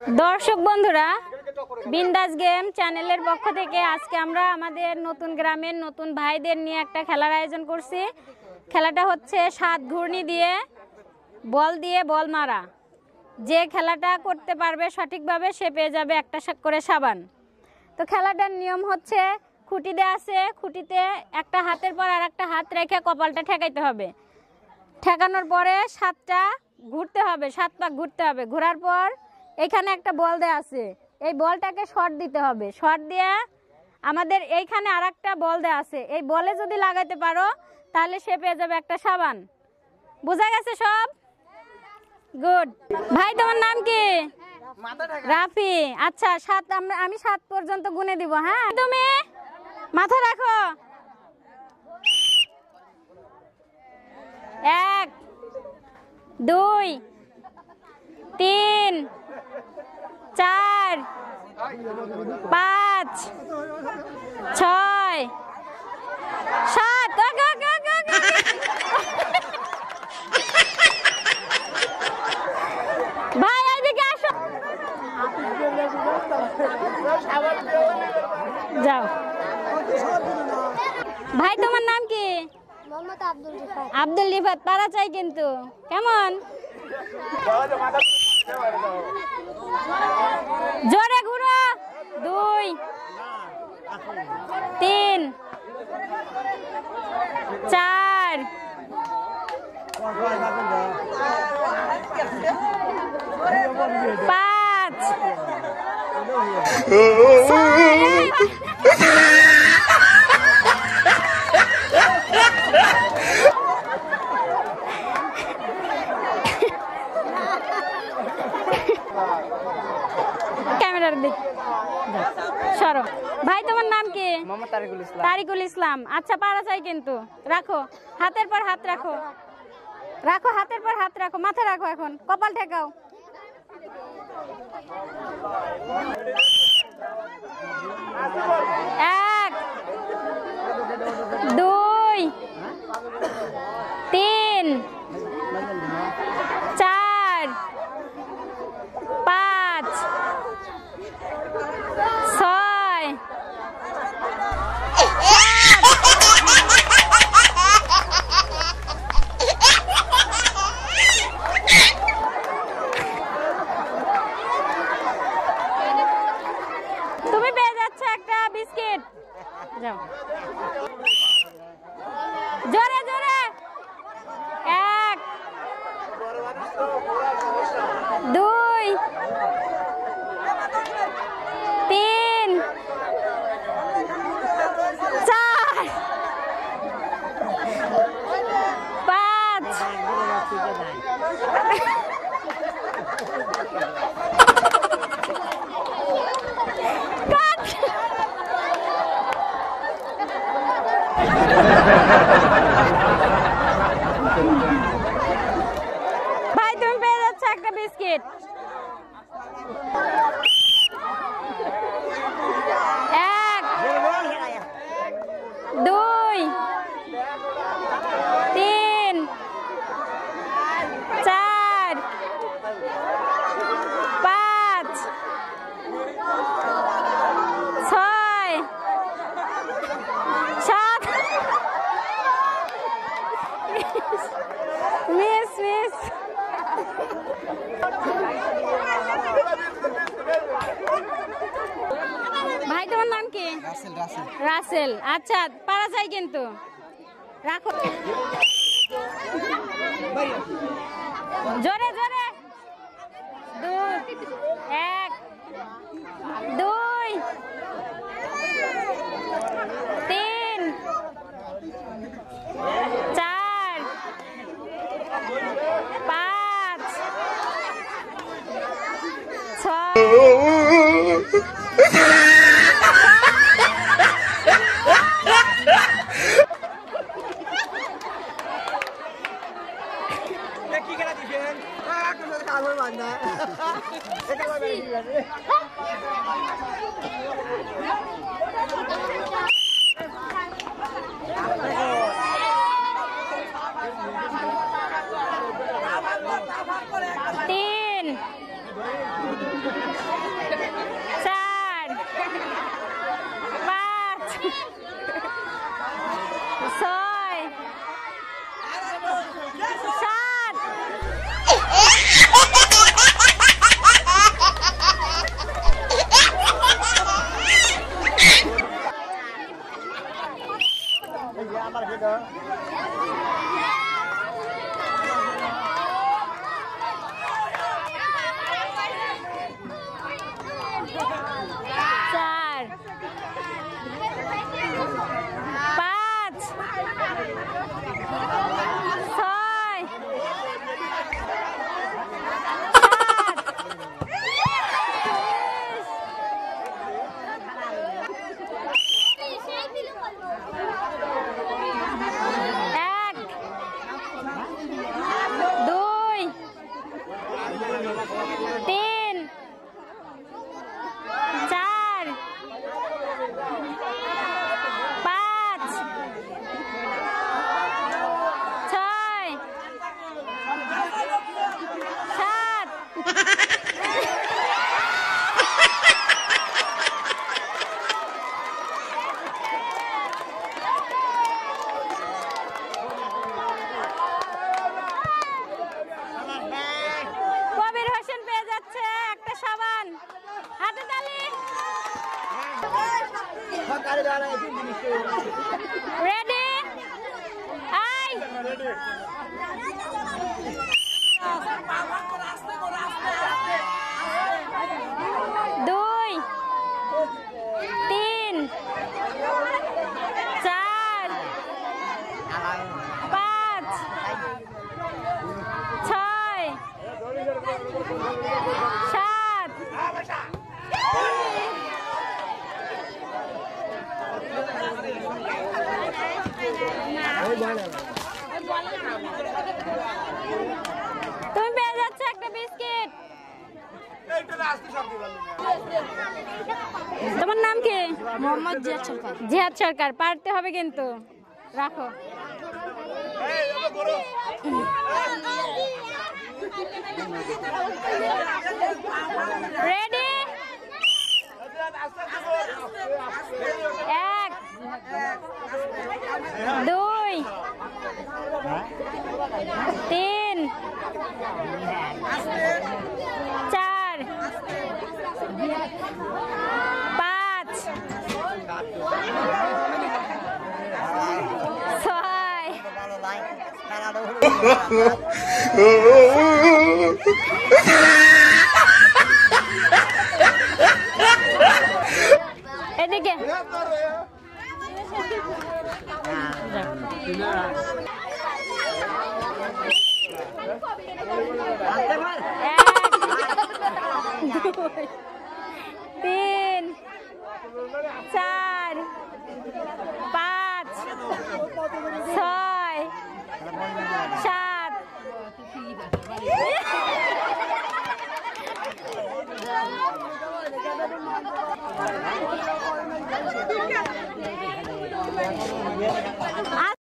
দর্শক বন্ধুরা, বিন্দাস গেম চ্যানেলের পক্ষ থেকে আজকে আমরা আমাদের নতুন গ্রামের নতুন ভাইদের নিয়ে একটা খেলার আয়োজন করছি। খেলাটা হচ্ছে 7 ঘূর্ণি দিয়ে বল মারা। যে খেলাটা করতে পারবে সঠিকভাবে সে পেয়ে যাবে একটা করে সাবান। তো খেলাটার নিয়ম হচ্ছে খুঁটি দেওয়া আছে, খুঁটিতে একটা হাতের পর আর একটা হাত রেখে কপালটা ঠেকাইতে হবে। ঠেকানোর পরে 7টা ঘুরতে হবে, 7 পাক ঘুরতে হবে। ঘোরার পর এখানে একটা বল দেওয়া আছে, এই বলটাকে শর্ট দিতে হবে। শর্ট দিয়ে আমাদের এইখানে আর একটা বল দেওয়া আছে, এই বলে যদি লাগাইতে পারো তাহলে সে পেয়ে যাবে একটা সাবান। বোঝা গেছে সব? গুড। ভাই তোমার নাম কি? রাফি। আচ্ছা, আমি 7 পর্যন্ত গুনে দিব। হ্যাঁ, তুমি মাথা রাখো। 1 2 3 4 5 6 7। ভাই এইদিকে আসো, যাও। ভাই তোমার নাম কি? মোহাম্মদ আব্দুল রিফাত। আব্দুল রিফাত। পারা চাই কিন্তু। কেমন? জোরে ঘুরো। 2 3 4 5 ক্যামেরার দিক সরো। ভাই তোমার নাম কি? মোহাম্মদ তারিকুল ইসলাম। তারিকুল ইসলাম। আচ্ছা, পারা চাই কিন্তু। রাখো, হাতের পর হাত রাখো, রাখো হাতের পর হাত রাখো, মাথা রাখো, এখন কপাল ঠেকাও। 1 2 3 4 5 6 তুমি পেয়ে যাচ্ছ একটা বিস্কিট। যাও, জোরে জোরে। 1 2 3 4 5 ভাই তুমি পেয়ে যাচ্ছ একটা বিস্কিট। 1 2 3 4 5 6 7 miss miss. ভাই তোমার নাম কি? রাসেল। আচ্ছা, পারা চাই কিন্তু। রাখো, জোরে জোরে। 1 2 3 4 5 6 3 দেন, হাতে তালি। রেডি, আই 2 3 4 5 6 7 তুমি পেয়ে যাচ্ছ একটা বিস্কিট। তোমার নাম কি? মোহাম্মদ জিয়াদ সরকার। জিহাদ সরকার। পারতে হবে কিন্তু, রাখো। রেডি, 1 2 3 4 5 6 এদিকে তিন 4 5 6 7 আস্তে